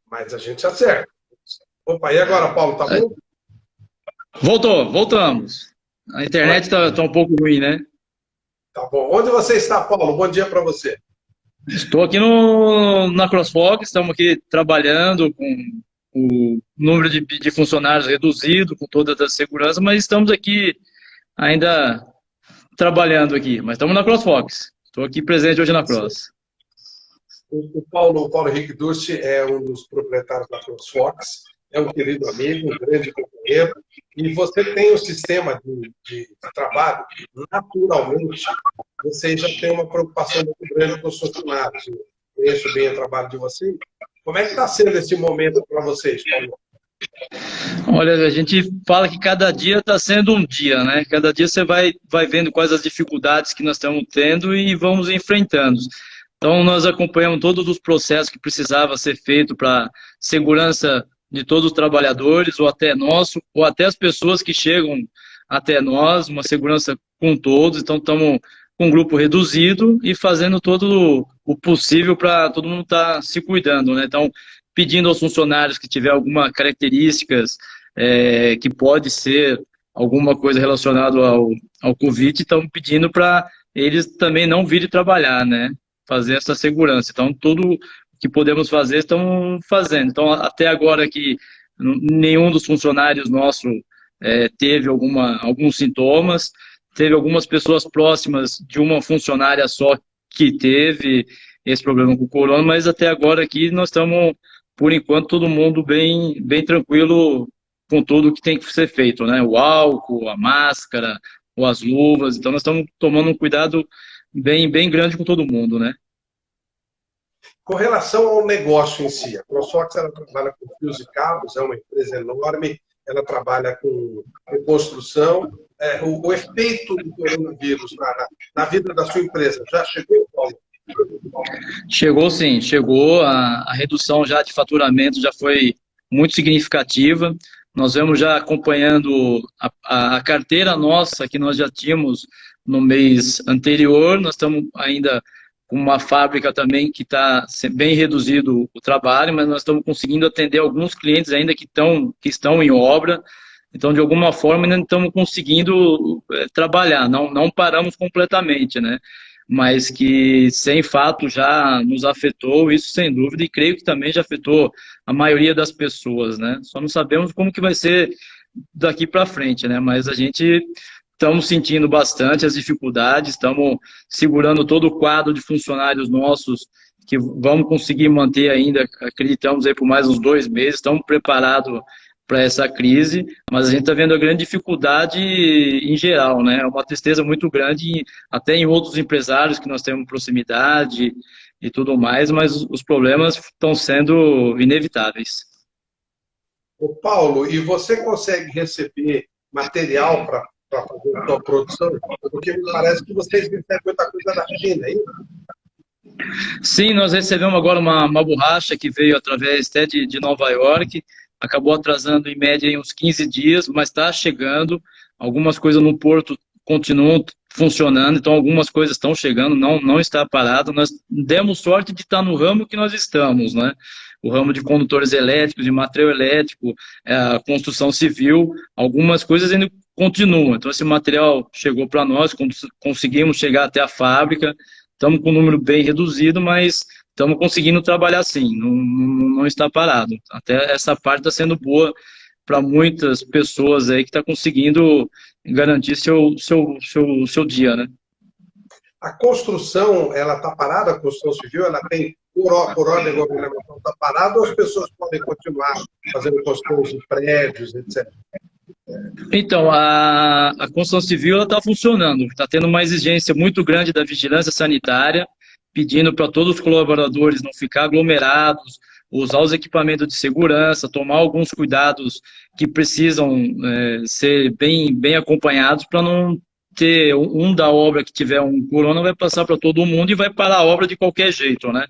mas a gente acerta. Opa, e agora, Paulo, tá bom? Voltamos. A internet tá um pouco ruim, né? Tá bom. Onde você está, Paulo? Bom dia para você. Estou aqui na CrossFox, estamos aqui trabalhando com o número de funcionários reduzido, com toda a segurança, mas estamos aqui ainda trabalhando aqui. Mas estamos na CrossFox. Estou aqui presente hoje na Cross. O Paulo Henrique Dursti é um dos proprietários da CrossFox, é um querido amigo, um grande companheiro, e você tem um sistema de trabalho, naturalmente, você já tem uma preocupação muito grande com os funcionários. Eu conheço bem o trabalho de vocês. Como é que está sendo esse momento para vocês, Paulo? Olha, a gente fala que cada dia está sendo um dia, né? Cada dia você vai vendo quais as dificuldades que nós estamos tendo e vamos enfrentando. Então, nós acompanhamos todos os processos que precisava ser feito para segurança de todos os trabalhadores, ou até nosso, ou até as pessoas que chegam até nós, uma segurança com todos. Então, estamos com um grupo reduzido e fazendo todo o possível para todo mundo estar se cuidando, né? Então, pedindo aos funcionários que tiver alguma características que pode ser alguma coisa relacionada ao Covid, estão pedindo para eles também não virem trabalhar, né? Fazer essa segurança. Então, tudo que podemos fazer, estão fazendo. Então, até agora que nenhum dos funcionários nossos teve alguns sintomas, teve algumas pessoas próximas de uma funcionária só que teve esse problema com o corona, mas até agora aqui nós estamos, por enquanto, todo mundo bem tranquilo com tudo que tem que ser feito, né? O álcool, a máscara, ou as luvas. Então, nós estamos tomando um cuidado bem grande com todo mundo, né? Com relação ao negócio em si, a CrossFox ela trabalha com fios e cabos, é uma empresa enorme, ela trabalha com construção. O efeito do coronavírus na vida da sua empresa já chegou, Paulo? Chegou sim, chegou. A redução já de faturamento já foi muito significativa. Nós vemos já acompanhando a carteira nossa que nós já tínhamos no mês anterior. Nós estamos ainda com uma fábrica também que está bem reduzido o trabalho, mas nós estamos conseguindo atender alguns clientes ainda que estão em obra. Então, de alguma forma, ainda estamos conseguindo trabalhar, não paramos completamente, né? Mas que, sem fato, já nos afetou, isso sem dúvida, e creio que também já afetou a maioria das pessoas, né? Só não sabemos como que vai ser daqui para frente, né? Mas a gente estamos sentindo bastante as dificuldades, estamos segurando todo o quadro de funcionários nossos que vamos conseguir manter ainda, acreditamos aí por mais uns 2 meses, estamos preparados para essa crise, mas a gente está vendo a grande dificuldade em geral, né? É uma tristeza muito grande, até em outros empresários que nós temos proximidade e tudo mais, mas os problemas estão sendo inevitáveis. Ô, Paulo, e você consegue receber material para fazer a sua produção? Porque me parece que vocês recebem muita coisa da China, hein? Sim, nós recebemos agora uma borracha que veio através até de Nova York, acabou atrasando em média em uns 15 dias, mas está chegando. Algumas coisas no porto continuam funcionando, então algumas coisas estão chegando, não está parado. Nós demos sorte de estar no ramo que nós estamos, né? O ramo de condutores elétricos, de material elétrico, a construção civil, algumas coisas ainda continuam. Então esse material chegou para nós, conseguimos chegar até a fábrica. Estamos com um número bem reduzido, mas estamos conseguindo trabalhar sim, não está parado. Até essa parte está sendo boa para muitas pessoas aí que estão conseguindo garantir seu dia, né? A construção, ela está parada, a construção civil, ela tem, por ordem governamental, está parada ou as pessoas podem continuar fazendo construções de prédios, etc.? Então, a construção civil está funcionando, está tendo uma exigência muito grande da vigilância sanitária, pedindo para todos os colaboradores não ficar aglomerados, usar os equipamentos de segurança, tomar alguns cuidados que precisam ser bem acompanhados para não ter um da obra que tiver um corona vai passar para todo mundo e vai parar a obra de qualquer jeito, né?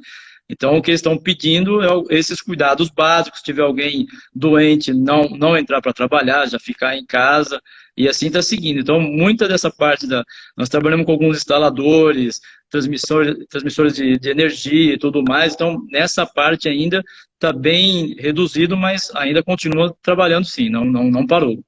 Então, o que eles estão pedindo é esses cuidados básicos. Se tiver alguém doente, não entrar para trabalhar, já ficar em casa, e assim está seguindo. Então, muita dessa parte nós trabalhamos com alguns instaladores, transmissores de energia e tudo mais. Então, nessa parte ainda está bem reduzido, mas ainda continua trabalhando sim, não parou.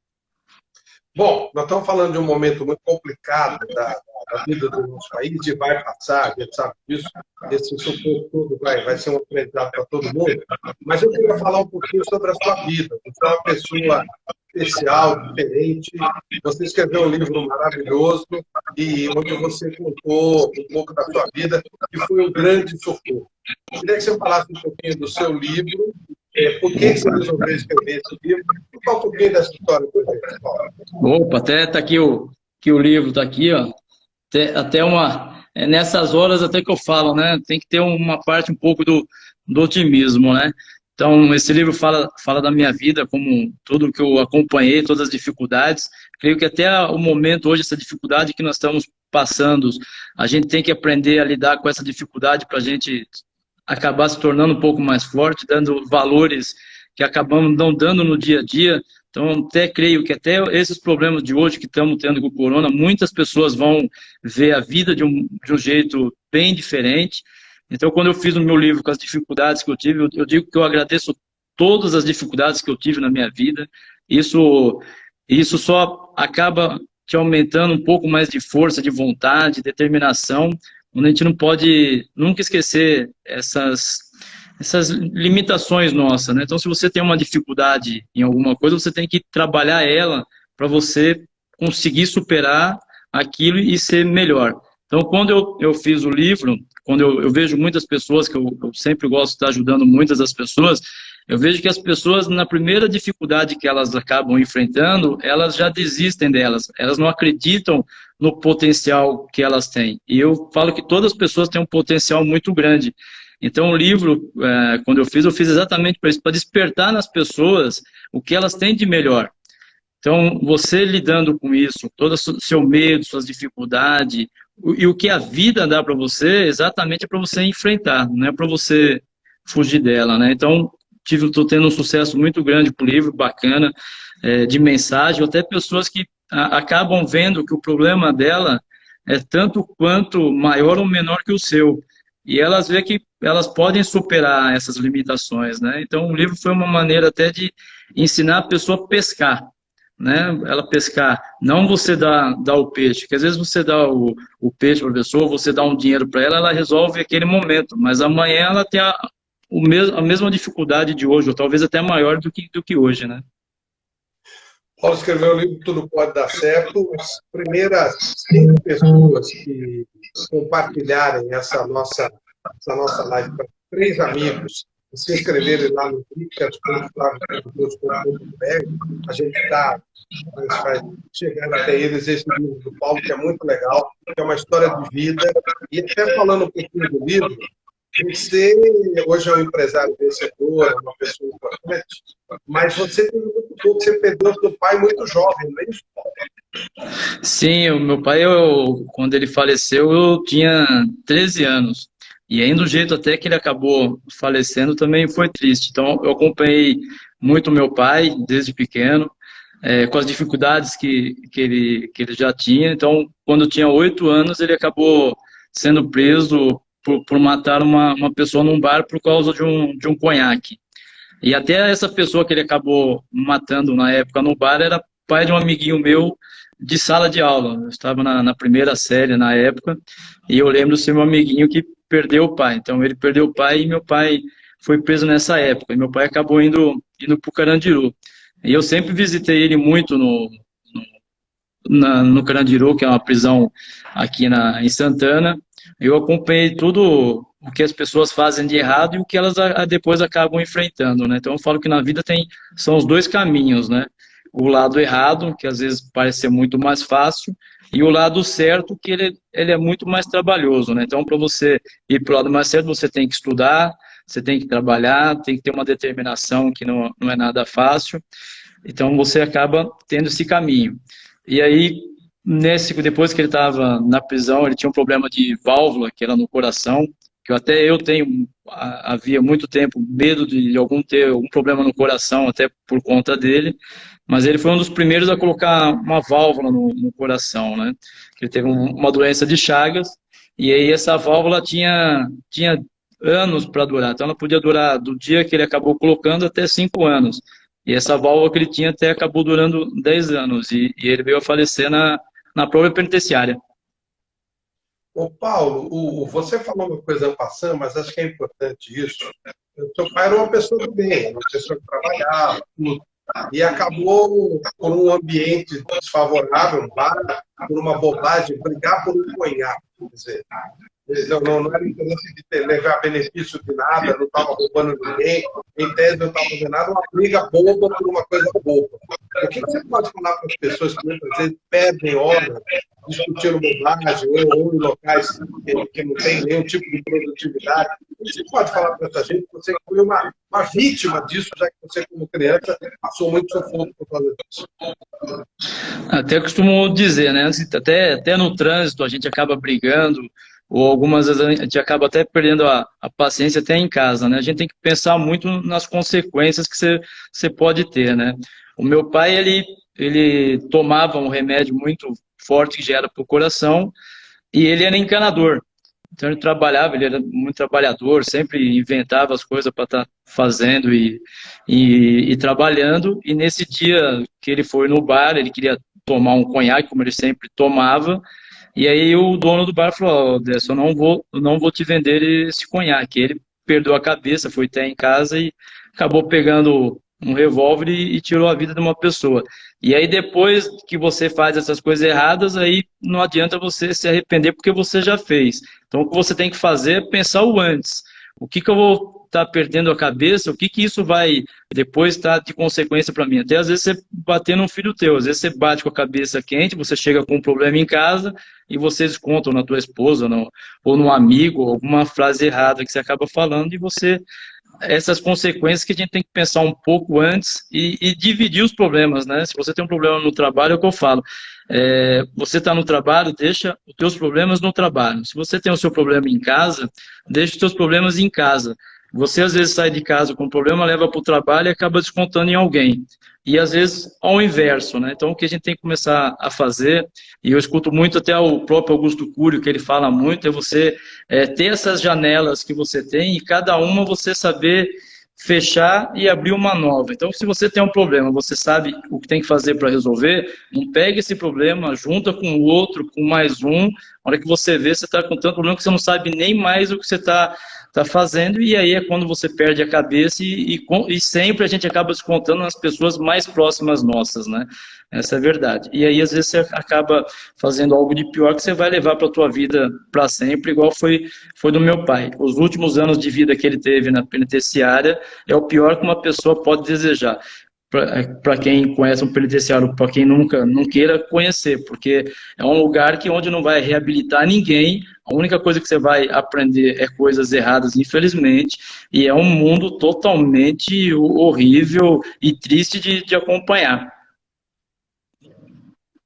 Bom, nós estamos falando de um momento muito complicado da vida do nosso país, e vai passar, a gente sabe disso, esse sufoco todo vai ser um aprendizado para todo mundo, mas eu queria falar um pouquinho sobre a sua vida. Você é uma pessoa especial, diferente, você escreveu um livro maravilhoso, e onde você contou um pouco da sua vida, que foi um grande sufoco. Eu queria que você falasse um pouquinho do seu livro, por que você resolveu escrever esse livro, e qual um pouquinho dessa história. Opa, até tá aqui que o livro tá aqui, ó. Até nessas horas até que eu falo, né? Tem que ter uma parte um pouco do otimismo, né? Então, esse livro fala da minha vida, como tudo que eu acompanhei, todas as dificuldades. Creio que até o momento hoje, essa dificuldade que nós estamos passando, a gente tem que aprender a lidar com essa dificuldade para a gente acabar se tornando um pouco mais forte, dando valores que acabamos não dando no dia a dia. Então, até creio que até esses problemas de hoje que estamos tendo com o corona, muitas pessoas vão ver a vida de um jeito bem diferente. Então, quando eu fiz o meu livro com as dificuldades que eu tive, eu digo que eu agradeço todas as dificuldades que eu tive na minha vida. Isso só acaba te aumentando um pouco mais de força, de vontade, determinação, onde a gente não pode nunca esquecer essas limitações nossas, né? Então, se você tem uma dificuldade em alguma coisa, você tem que trabalhar ela para você conseguir superar aquilo e ser melhor. Então, quando eu fiz o livro, quando eu vejo muitas pessoas, que eu sempre gosto de estar ajudando muitas das pessoas, eu vejo que as pessoas, na primeira dificuldade que elas acabam enfrentando, elas já desistem delas, elas não acreditam no potencial que elas têm. E eu falo que todas as pessoas têm um potencial muito grande. Então, o livro, quando eu fiz exatamente para isso, para despertar nas pessoas o que elas têm de melhor. Então, você lidando com isso, todo o seu medo, suas dificuldades, e o que a vida dá para você, exatamente é para você enfrentar, não é para você fugir dela, né? Então, estou tendo um sucesso muito grande com o livro, bacana, de mensagem, até pessoas que acabam vendo que o problema dela é tanto quanto maior ou menor que o seu. E elas veem que elas podem superar essas limitações, né? Então, o livro foi uma maneira até de ensinar a pessoa a pescar, né? Ela pescar, não você dá o peixe, que às vezes você dá o peixe para a pessoa, você dá um dinheiro para ela resolve aquele momento, mas amanhã ela tem a mesma dificuldade de hoje, ou talvez até maior do que hoje, né? Paulo escreveu o livro Tudo Pode Dar Certo. As primeiras 5 pessoas que compartilharem essa nossa live para 3 amigos, se inscreverem lá no Dicas.flavio.com.br, a gente vai chegando até eles esse livro do Paulo, que é muito legal, que é uma história de vida. E até falando um pouquinho do livro, você hoje é um empresário vencedor, é uma pessoa importante, mas você tem muito pouco, você perdeu seu pai muito jovem, não é isso? Sim, o meu pai, quando ele faleceu, eu tinha 13 anos. E ainda do jeito até que ele acabou falecendo também foi triste. Então, eu acompanhei muito meu pai desde pequeno, com as dificuldades que ele já tinha. Então, quando eu tinha 8 anos, ele acabou sendo preso por matar uma pessoa num bar por causa de um conhaque. E até essa pessoa que ele acabou matando na época no bar era pai de um amiguinho meu de sala de aula. Eu estava na primeira série na época, e eu lembro ser meu amiguinho que perdeu o pai. Então ele perdeu o pai e meu pai foi preso nessa época. E meu pai acabou indo para o Carandiru. E eu sempre visitei ele muito no Carandiru, que é uma prisão aqui em Santana. Eu acompanhei tudo o que as pessoas fazem de errado e o que elas depois acabam enfrentando, né? Então eu falo que na vida são os 2 caminhos, né? O lado errado, que às vezes parece ser muito mais fácil, e o lado certo, que ele é muito mais trabalhoso, né? Então, para você ir para o lado mais certo, você tem que estudar, você tem que trabalhar, tem que ter uma determinação que não é nada fácil. Então, você acaba tendo esse caminho. E aí, depois que ele estava na prisão, ele tinha um problema de válvula, que era no coração, que até eu havia muito tempo medo de ter algum problema no coração, até por conta dele, mas ele foi um dos primeiros a colocar uma válvula no coração, né? Ele teve uma doença de Chagas, E aí essa válvula tinha anos para durar. Então ela podia durar do dia que ele acabou colocando até 5 anos. E essa válvula que ele tinha até acabou durando 10 anos. E ele veio a falecer na própria penitenciária. Ô, Paulo, você falou uma coisa en passant, mas acho que é importante isso. O seu pai era uma pessoa do bem, uma pessoa que trabalhava, tudo, e acabou, por um ambiente desfavorável, por uma bobagem, brigar por um conhaque. Quer dizer, não era interesse de levar benefício de nada, não estava roubando ninguém, em tese não estava fazendo nada, uma briga boba por uma coisa boba. O que você pode falar para as pessoas que muitas vezes perdem horas discutindo bobagem ou em locais que não tem nenhum tipo de produtividade? O que você pode falar para essa gente que você foi uma vítima disso, já que você, como criança, passou muito sufoco por causa disso? Até costumo dizer, né? Até no trânsito a gente acaba brigando, ou algumas vezes a gente acaba até perdendo a paciência até em casa, né? A gente tem que pensar muito nas consequências que você pode ter, né? O meu pai, ele tomava um remédio muito forte que já era para o coração, e ele era encanador. Então ele trabalhava, ele era muito trabalhador, sempre inventava as coisas para estar fazendo e trabalhando. E nesse dia que ele foi no bar, ele queria tomar um conhaque, como ele sempre tomava. E aí o dono do bar falou: "Ó, Décio, eu não vou te vender esse conhaque." Ele perdeu a cabeça, foi até em casa e acabou pegando um revólver e tirou a vida de uma pessoa. E aí depois que você faz essas coisas erradas, aí não adianta você se arrepender porque você já fez. Então o que você tem que fazer é pensar o antes. O que eu vou estar perdendo a cabeça? O que isso vai depois estar de consequência para mim? Até às vezes você bater num filho teu, às vezes você bate com a cabeça quente, você chega com um problema em casa e vocês contam na tua esposa ou no amigo, alguma frase errada que você acaba falando e você essas consequências que a gente tem que pensar um pouco antes e dividir os problemas, né? Se você tem um problema no trabalho, é o que eu falo. Você está no trabalho, deixa os teus problemas no trabalho. Se você tem o seu problema em casa, deixa os teus problemas em casa. Você às vezes sai de casa com um problema, leva para o trabalho e acaba descontando em alguém. E às vezes ao inverso, né? Então o que a gente tem que começar a fazer, e eu escuto muito até o próprio Augusto Cury, que ele fala muito, é você ter essas janelas que você tem e cada uma você saber fechar e abrir uma nova. Então, se você tem um problema, você sabe o que tem que fazer para resolver, não pega esse problema, junta com o outro, com mais um, na hora que você vê, você está com tanto problema que você não sabe nem mais o que você está fazendo, e aí é quando você perde a cabeça e sempre a gente acaba descontando nas pessoas mais próximas nossas, né? Essa é a verdade. E aí, às vezes, você acaba fazendo algo de pior que você vai levar para a tua vida para sempre, igual foi do meu pai. Os últimos anos de vida que ele teve na penitenciária é o pior que uma pessoa pode desejar. Para quem conhece um penitenciário, para quem nunca não queira conhecer, porque é um lugar onde não vai reabilitar ninguém, a única coisa que você vai aprender é coisas erradas, infelizmente, e é um mundo totalmente horrível e triste de acompanhar.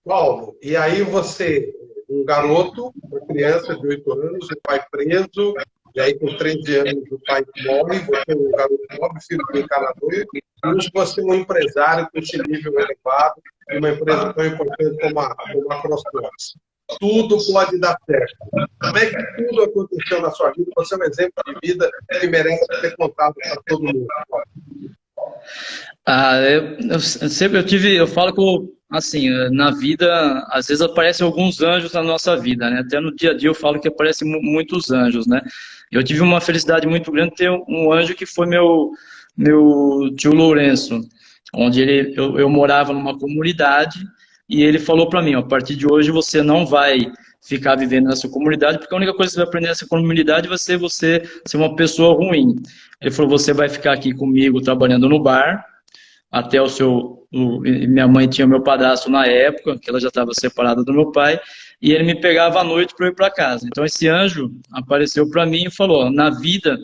Paulo, e aí você, um garoto, uma criança de 8 anos, o pai preso, e aí com 13 anos o pai morre, você é um garoto pobre, filho do encanador, e hoje você é um empresário com esse nível elevado, de uma empresa tão importante como a CrossFit. Tudo pode dar certo. Como é que tudo aconteceu na sua vida? Você é um exemplo de vida que merece ser contado para todo mundo. Eu falo que, assim, na vida, às vezes aparecem alguns anjos na nossa vida, né? Até no dia a dia eu falo que aparecem muitos anjos, né? Eu tive uma felicidade muito grande de ter um anjo que foi meu tio Lourenço, onde eu morava numa comunidade e ele falou para mim: ó, a partir de hoje você não vai ficar vivendo nessa comunidade, porque a única coisa que você vai aprender nessa comunidade vai ser você ser uma pessoa ruim. Ele falou: você vai ficar aqui comigo trabalhando no bar, até minha mãe tinha meu padrasto na época, que ela já estava separada do meu pai, e ele me pegava à noite para eu ir para casa. Então esse anjo apareceu para mim e falou: na vida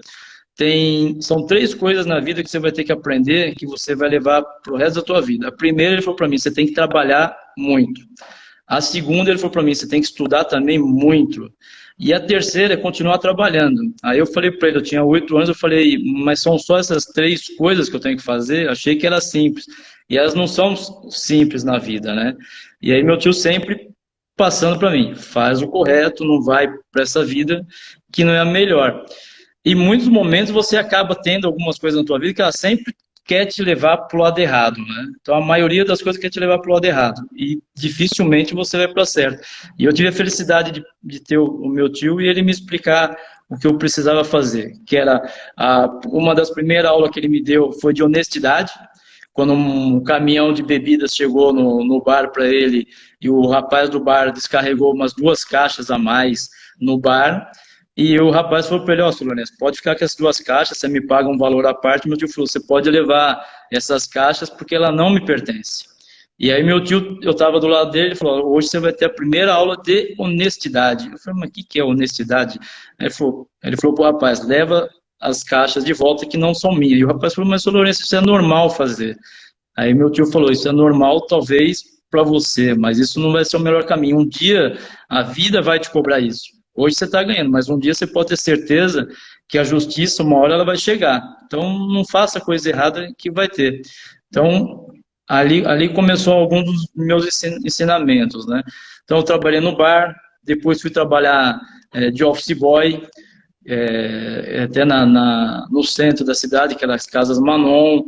são 3 coisas na vida que você vai ter que aprender, que você vai levar para o resto da tua vida. A primeira, ele falou para mim: você tem que trabalhar muito. A segunda, ele falou para mim: você tem que estudar também muito. E a terceira é continuar trabalhando. Aí eu falei para ele, eu tinha 8 anos, eu falei: mas são só essas 3 coisas que eu tenho que fazer? Achei que era simples. E elas não são simples na vida, né? E aí meu tio sempre passando para mim, faz o correto, não vai para essa vida que não é a melhor. E em muitos momentos você acaba tendo algumas coisas na tua vida que ela sempre quer te levar para o lado errado, né? Então a maioria das coisas quer te levar para o lado errado e dificilmente você vai para certo. E eu tive a felicidade de ter o meu tio e ele me explicar o que eu precisava fazer, que era uma das primeiras aulas que ele me deu foi de honestidade. Quando um caminhão de bebidas chegou no bar para ele e o rapaz do bar descarregou umas 2 caixas a mais no bar, e o rapaz falou para ele, ó, Lourenço, pode ficar com as 2 caixas, você me paga um valor à parte. Meu tio falou, você pode levar essas caixas porque ela não me pertence. E aí meu tio, eu estava do lado dele, ele falou, hoje você vai ter a primeira aula de honestidade. Eu falei, mas o que é honestidade? Ele falou pro rapaz, leva as caixas de volta que não são minhas. E o rapaz falou, mas, Lourenço, isso é normal fazer. Aí meu tio falou, isso é normal talvez para você, mas isso não vai ser o melhor caminho. Um dia a vida vai te cobrar isso. Hoje você está ganhando, mas um dia você pode ter certeza que a justiça, uma hora ela vai chegar. Então não faça coisa errada que vai ter. Então ali começou alguns dos meus ensinamentos, né? Então eu trabalhei no bar, depois fui trabalhar de office boy, até no centro da cidade, aquelas casas Manon,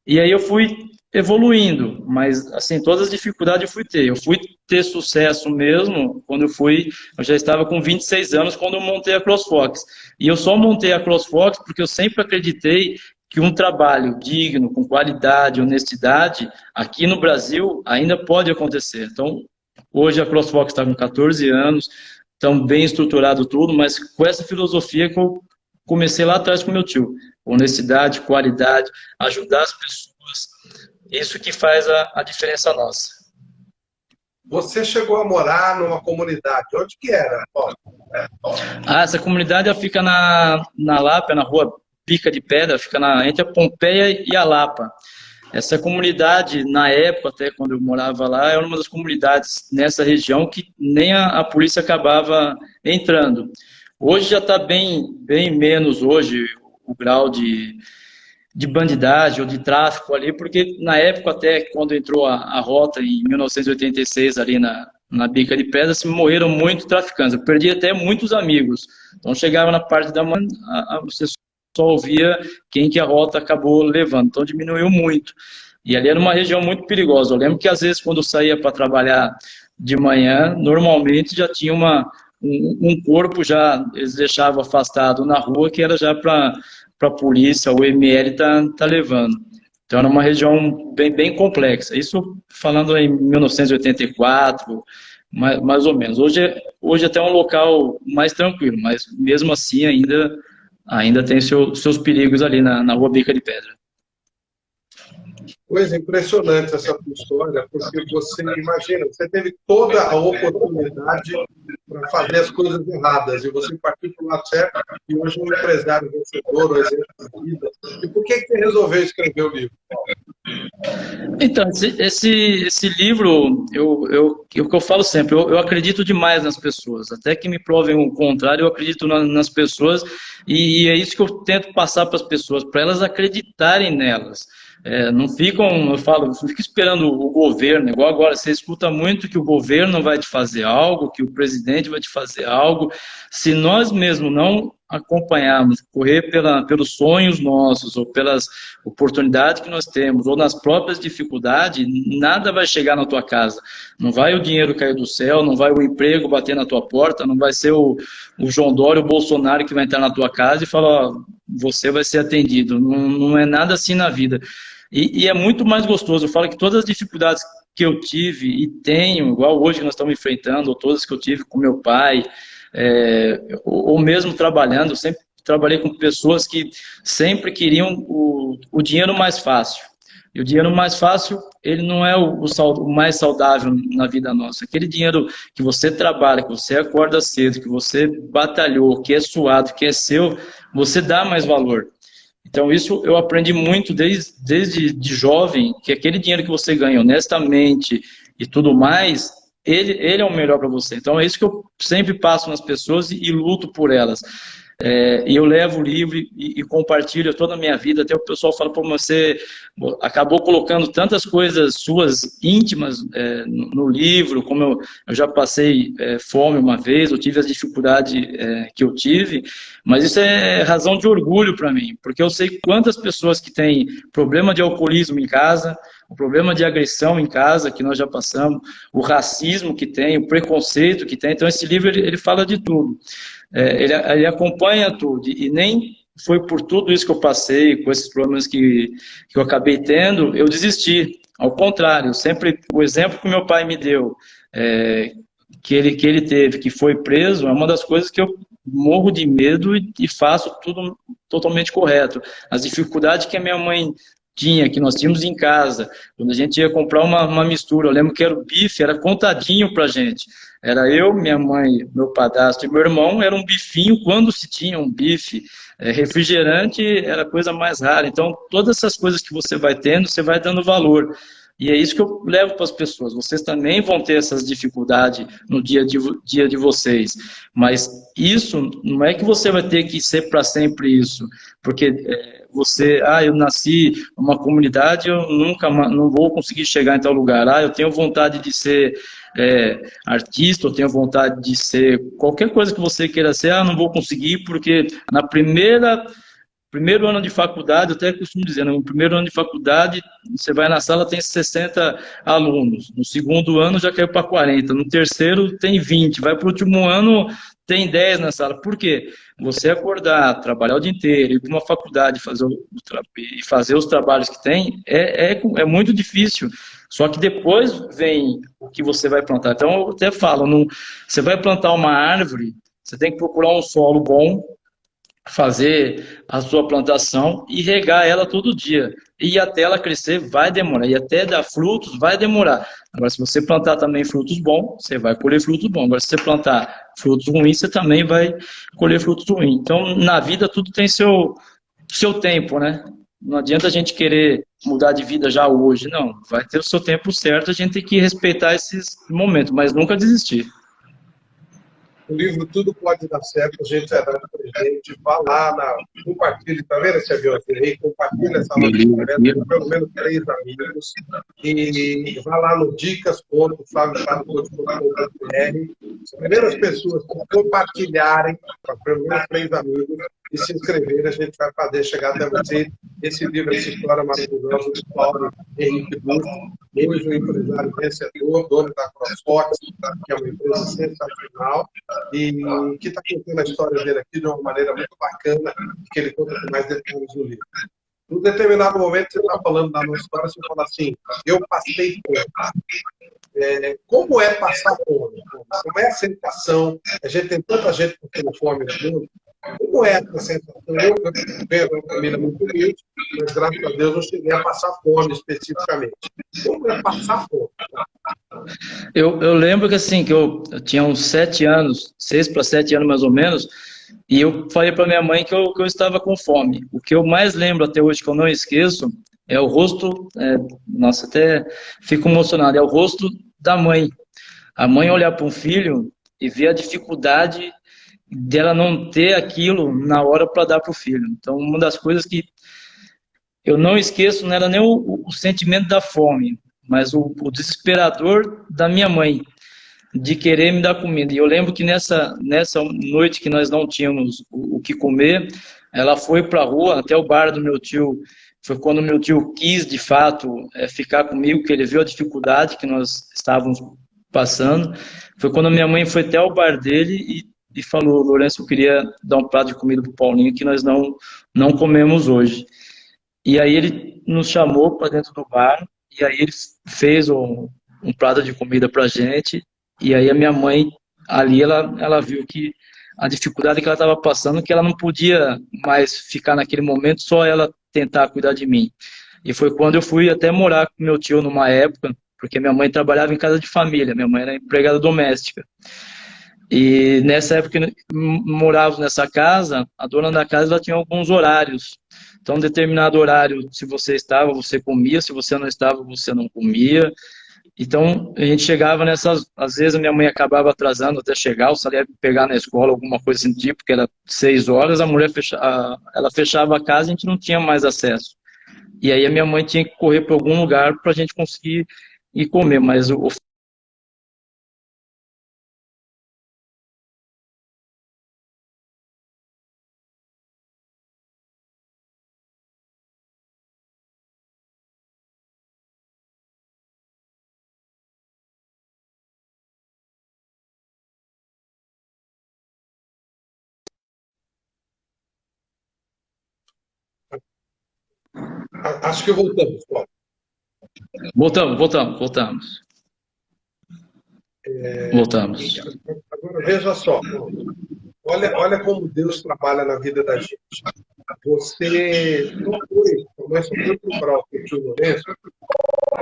e aí eu fui evoluindo, mas assim, todas as dificuldades eu fui ter sucesso mesmo quando eu já estava com 26 anos quando eu montei a CrossFox, e eu só montei a CrossFox porque eu sempre acreditei que um trabalho digno, com qualidade, honestidade, aqui no Brasil ainda pode acontecer. Então, hoje a CrossFox está com 14 anos, tão bem estruturado tudo, mas com essa filosofia que eu comecei lá atrás com meu tio. Honestidade, qualidade, ajudar as pessoas, isso que faz a diferença nossa. Você chegou a morar numa comunidade, onde que era? Essa comunidade ela fica na Lapa, na rua Bica de Pedra, fica entre a Pompeia e a Lapa. Essa comunidade, na época, até quando eu morava lá, era uma das comunidades nessa região que nem a polícia acabava entrando. Hoje já está bem menos hoje o grau de bandidagem ou de tráfico ali, porque na época, até quando entrou a rota em 1986 ali na Bica de Pedra, se morreram muitos traficantes. Eu perdi até muitos amigos. Então chegava na parte da manhã, você só ouvia quem que a rota acabou levando, então diminuiu muito. E ali era uma região muito perigosa. Eu lembro que às vezes quando eu saía para trabalhar de manhã, normalmente já tinha um corpo, já eles deixavam afastado na rua, que era já para a polícia, o ML tá levando. Então era uma região bem complexa. Isso falando em 1984, mais ou menos. Hoje até é um local mais tranquilo, mas mesmo assim ainda tem seus perigos ali na rua Bica de Pedra. Coisa impressionante essa tua história, porque você imagina, você teve toda a oportunidade para fazer as coisas erradas, e você partiu para o lado certo, e hoje é um empresário vencedor, um exemplo de vida. E por que você resolveu escrever o livro? Então, esse livro, o que eu falo sempre, eu acredito demais nas pessoas, até que me provem o contrário, eu acredito nas pessoas, e é isso que eu tento passar para as pessoas, para elas acreditarem nelas. Não ficam, eu falo, não fica esperando o governo, igual agora, você escuta muito que o governo vai te fazer algo, que o presidente vai te fazer algo. Se nós mesmos não acompanharmos, correr pelos sonhos nossos, ou pelas oportunidades que nós temos, ou nas próprias dificuldades, nada vai chegar na tua casa. Não vai o dinheiro cair do céu, não vai o emprego bater na tua porta, não vai ser o João Dória, o Bolsonaro que vai entrar na tua casa e falar, ó, você vai ser atendido. Não é nada assim na vida. E é muito mais gostoso. Eu falo que todas as dificuldades que eu tive e tenho, igual hoje que nós estamos enfrentando, ou todas que eu tive com meu pai, ou mesmo trabalhando, eu sempre trabalhei com pessoas que sempre queriam o dinheiro mais fácil. E o dinheiro mais fácil, ele não é o mais saudável na vida nossa. Aquele dinheiro que você trabalha, que você acorda cedo, que você batalhou, que é suado, que é seu, você dá mais valor. Então isso eu aprendi muito desde de jovem, que aquele dinheiro que você ganha honestamente e tudo mais, ele é o melhor para você. Então é isso que eu sempre passo nas pessoas e luto por elas. E eu levo o livro e compartilho toda a minha vida. Até o pessoal fala, pô, você acabou colocando tantas coisas suas íntimas no livro, como eu já passei fome uma vez, eu tive as dificuldades que eu tive, mas isso é razão de orgulho para mim, porque eu sei quantas pessoas que têm problema de alcoolismo em casa, o problema de agressão em casa, que nós já passamos, o racismo que tem, o preconceito que tem. Então, esse livro, ele fala de tudo. Ele acompanha tudo, e nem foi por tudo isso que eu passei, com esses problemas que eu acabei tendo, eu desisti. Ao contrário, sempre o exemplo que meu pai me deu, que ele teve, que foi preso, é uma das coisas que eu morro de medo e faço tudo totalmente correto. As dificuldades que a minha mãe tinha, que nós tínhamos em casa, quando a gente ia comprar uma mistura, eu lembro que era o bife, era contadinho pra gente. Era eu, minha mãe, meu padrasto e meu irmão, era um bifinho quando se tinha um bife. Refrigerante era a coisa mais rara. Então, todas essas coisas que você vai tendo, você vai dando valor. E é isso que eu levo para as pessoas. Vocês também vão ter essas dificuldades no dia de vocês. Mas isso não é que você vai ter que ser para sempre isso. Porque eu nasci numa comunidade, eu nunca não vou conseguir chegar em tal lugar. Eu tenho vontade de ser artista, eu tenho vontade de ser qualquer coisa que você queira ser, não vou conseguir, porque na primeiro ano de faculdade, eu até costumo dizer, no primeiro ano de faculdade, você vai na sala, tem 60 alunos, no segundo ano já caiu para 40, no terceiro tem 20, vai para o último ano, tem 10 na sala. Por quê? Você acordar, trabalhar o dia inteiro, ir para uma faculdade e fazer os trabalhos que tem, é muito difícil. Só que depois vem o que você vai plantar. Então, eu até falo, você vai plantar uma árvore, você tem que procurar um solo bom, fazer a sua plantação e regar ela todo dia. E até ela crescer vai demorar, e até dar frutos vai demorar. Agora, se você plantar também frutos bons, você vai colher frutos bons. Agora, se você plantar frutos ruins, você também vai colher frutos ruins. Então, na vida, tudo tem seu tempo, né? Não adianta a gente querer mudar de vida já hoje, não. Vai ter o seu tempo certo, a gente tem que respeitar esses momentos, mas nunca desistir. O livro Tudo Pode Dar Certo, a gente é dado presente, vá lá, compartilhe, tá vendo esse aviãozinho aí? Compartilhe essa live com pelo menos 3 amigos e vá lá no dicas.flaviopato.com.br. As primeiras pessoas que compartilharem com pelo menos 3 amigos e se inscrever, a gente vai fazer chegar até você esse livro, essa história maravilhosa do Paulo Henrique Busto, hoje um empresário vencedor, dono da CrossFox, que é uma empresa sensacional, e que está contando a história dele aqui de uma maneira muito bacana, que ele conta com mais detalhes no livro. Num determinado momento, você está falando da nossa história, você fala assim, eu passei fome. Como é passar fome? Como é a sensação? A gente tem tanta gente com fome no mundo. Como é essa sensação? Eu venho de uma família muito humilde, mas graças a Deus eu cheguei a passar fome especificamente. Como é passar fome? Eu lembro que assim, que eu tinha uns 7 anos, 6 para 7 anos mais ou menos, e eu falei para minha mãe que eu estava com fome. O que eu mais lembro até hoje, que eu não esqueço, é o rosto, nossa, até fico emocionado, é o rosto da mãe. A mãe olhar para um filho e ver a dificuldade dela não ter aquilo na hora para dar para o filho. Então, uma das coisas que eu não esqueço não era nem o sentimento da fome, mas o desesperador da minha mãe, de querer me dar comida. E eu lembro que nessa noite que nós não tínhamos o que comer, ela foi para a rua, até o bar do meu tio. Foi quando meu tio quis, de fato, ficar comigo, que ele viu a dificuldade que nós estávamos passando. Foi quando a minha mãe foi até o bar dele e falou, Lourenço, eu queria dar um prato de comida para o Paulinho, que nós não comemos hoje. E aí ele nos chamou para dentro do bar, e aí ele fez um prato de comida para a gente, e aí a minha mãe, ali, ela viu que a dificuldade que ela estava passando, que ela não podia mais ficar naquele momento, só ela tentar cuidar de mim. E foi quando eu fui até morar com meu tio numa época, porque minha mãe trabalhava em casa de família, minha mãe era empregada doméstica. E nessa época que morávamos nessa casa, a dona da casa ela tinha alguns horários. Então, um determinado horário, se você estava, você comia, se você não estava, você não comia. Então, a gente chegava nessas... Às vezes, a minha mãe acabava atrasando até chegar, ou se ela ia me pegar na escola, alguma coisa assim do tipo, que era 6 horas, a mulher ela fechava a casa e a gente não tinha mais acesso. E aí a minha mãe tinha que correr para algum lugar para a gente conseguir ir comer, mas Acho que voltamos, Paulo. voltamos. Voltamos. Agora, veja só, Paulo. Olha como Deus trabalha na vida da gente. Mas só foi procurar o tio Lourenço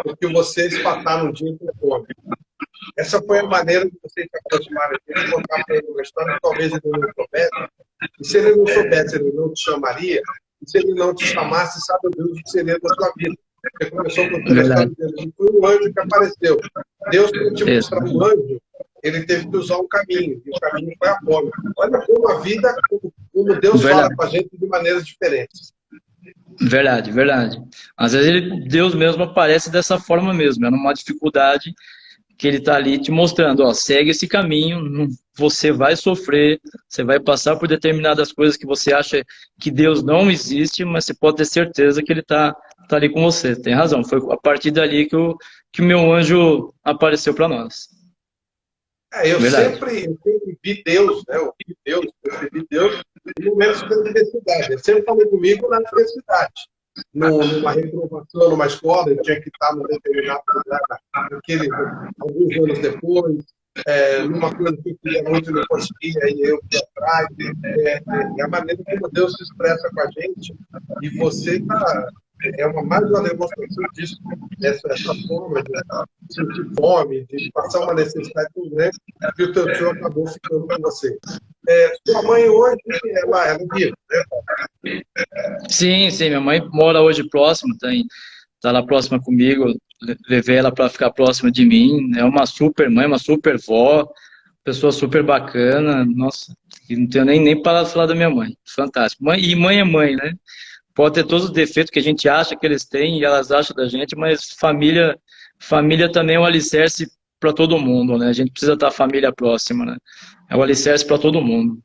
porque vocês passaram um dia com fome. Essa foi a maneira de vocês se aproximarem dele, contar para ele uma história que talvez ele não soubesse. E se ele não soubesse, ele não te chamaria. E se ele não te chamasse, sabe Deus o que seria da sua vida. Você começou com a história dele. Foi um anjo que apareceu. Deus, para te mostrar um anjo, ele teve que usar um caminho. E o caminho foi a fome. Olha como a vida, como Deus fala com a gente de maneiras diferentes. Verdade. Às vezes Deus mesmo aparece dessa forma mesmo, é numa dificuldade que ele está ali te mostrando, ó, segue esse caminho, você vai sofrer, você vai passar por determinadas coisas que você acha que Deus não existe, mas você pode ter certeza que ele tá ali com você. Tem razão, foi a partir dali que o meu anjo apareceu para nós. Eu sempre vi Deus, né? Eu percebi Deus em momentos de adversidade. Ele sempre falou comigo na adversidade. Numa reprovação, numa escola, ele tinha que estar num determinado lugar, alguns anos depois, numa coisa que eu queria muito e não conseguia, e eu fui atrás. É a maneira como Deus se expressa com a gente, e você mais uma demonstração disso, essa forma de sentir fome, de passar uma necessidade tão grande, que o teu tio acabou ficando com você. Sua mãe hoje, ela vive, né? Sim, minha mãe mora hoje próximo, tá lá próxima comigo, levei ela para ficar próxima de mim, é uma super mãe, uma super vó, pessoa super bacana, nossa, não tenho nem para falar da minha mãe, fantástico. Mãe é mãe, né? Pode ter todos os defeitos que a gente acha que eles têm e elas acham da gente, mas família também é um alicerce para todo mundo, né? A gente precisa estar família próxima, né? É um alicerce para todo mundo.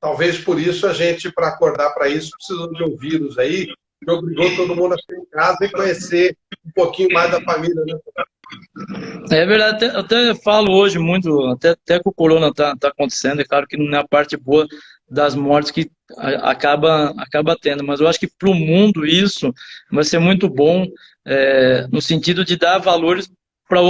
Talvez por isso a gente, para acordar para isso, precisou de um vírus aí, que obrigou todo mundo a ficar em casa e conhecer um pouquinho mais da família, né? É verdade, até falo hoje muito, até que o corona tá acontecendo, é claro que não é a parte boa das mortes que acaba tendo, mas eu acho que para o mundo isso vai ser muito bom, no sentido de dar valores